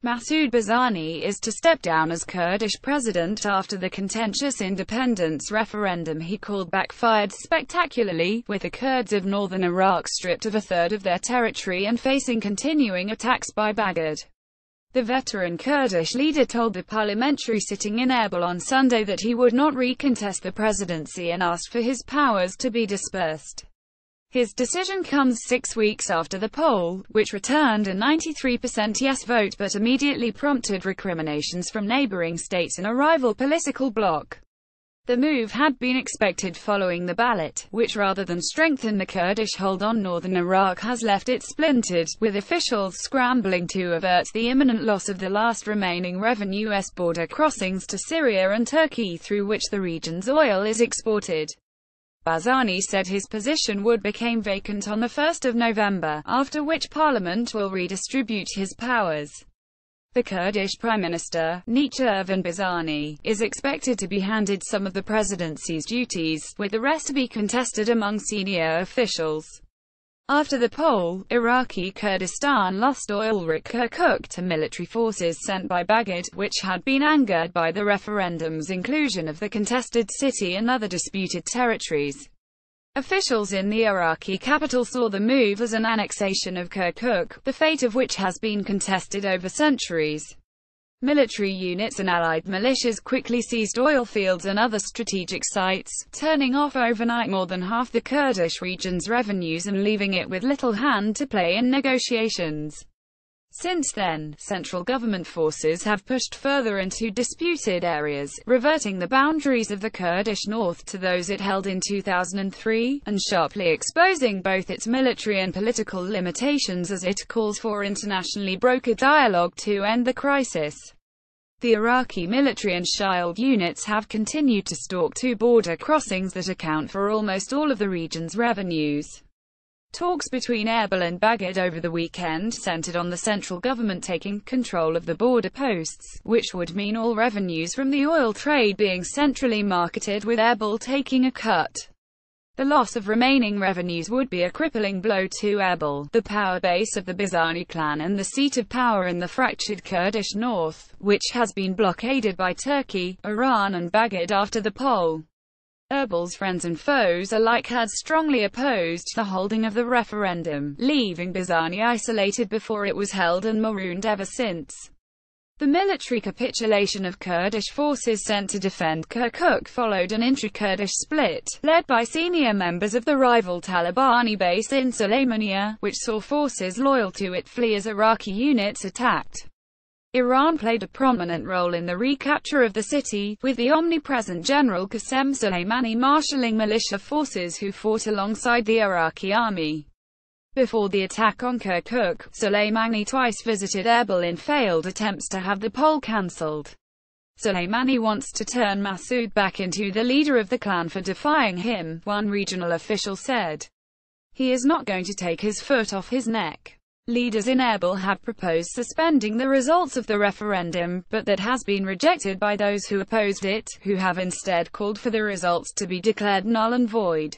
Masoud Barzani is to step down as Kurdish president after the contentious independence referendum he called backfired spectacularly, with the Kurds of northern Iraq stripped of a third of their territory and facing continuing attacks by Baghdad. The veteran Kurdish leader told the parliamentary sitting in Erbil on Sunday that he would not recontest the presidency and asked for his powers to be dispersed. His decision comes 6 weeks after the poll, which returned a 93% yes vote but immediately prompted recriminations from neighboring states and a rival political bloc. The move had been expected following the ballot, which rather than strengthen the Kurdish hold on northern Iraq has left it splintered, with officials scrambling to avert the imminent loss of the last remaining revenue-less border crossings to Syria and Turkey through which the region's oil is exported. Barzani said his position would become vacant on 1 November, after which Parliament will redistribute his powers. The Kurdish Prime Minister, Irfan Barzani, is expected to be handed some of the presidency's duties, with the rest to be contested among senior officials. After the poll, Iraqi Kurdistan lost oil-rich Kirkuk to military forces sent by Baghdad, which had been angered by the referendum's inclusion of the contested city and other disputed territories. Officials in the Iraqi capital saw the move as an annexation of Kirkuk, the fate of which has been contested over centuries. Military units and allied militias quickly seized oil fields and other strategic sites, turning off overnight more than half the Kurdish region's revenues and leaving it with little hand to play in negotiations. Since then, central government forces have pushed further into disputed areas, reverting the boundaries of the Kurdish north to those it held in 2003, and sharply exposing both its military and political limitations as it calls for internationally brokered dialogue to end the crisis. The Iraqi military and shield units have continued to stalk two border crossings that account for almost all of the region's revenues. Talks between Erbil and Baghdad over the weekend centered on the central government taking control of the border posts, which would mean all revenues from the oil trade being centrally marketed, with Erbil taking a cut. The loss of remaining revenues would be a crippling blow to Erbil, the power base of the Barzani clan and the seat of power in the fractured Kurdish north, which has been blockaded by Turkey, Iran and Baghdad after the poll. Erbil's friends and foes alike had strongly opposed the holding of the referendum, leaving Barzani isolated before it was held and marooned ever since. The military capitulation of Kurdish forces sent to defend Kirkuk followed an intra-Kurdish split, led by senior members of the rival Talabani base in Sulaymaniyah, which saw forces loyal to it flee as Iraqi units attacked. Iran played a prominent role in the recapture of the city, with the omnipresent General Qasem Soleimani marshalling militia forces who fought alongside the Iraqi army. Before the attack on Kirkuk, Soleimani twice visited Erbil in failed attempts to have the poll cancelled. Soleimani wants to turn Masoud back into the leader of the clan for defying him, one regional official said. He is not going to take his foot off his neck. Leaders in Erbil have proposed suspending the results of the referendum, but that has been rejected by those who opposed it, who have instead called for the results to be declared null and void.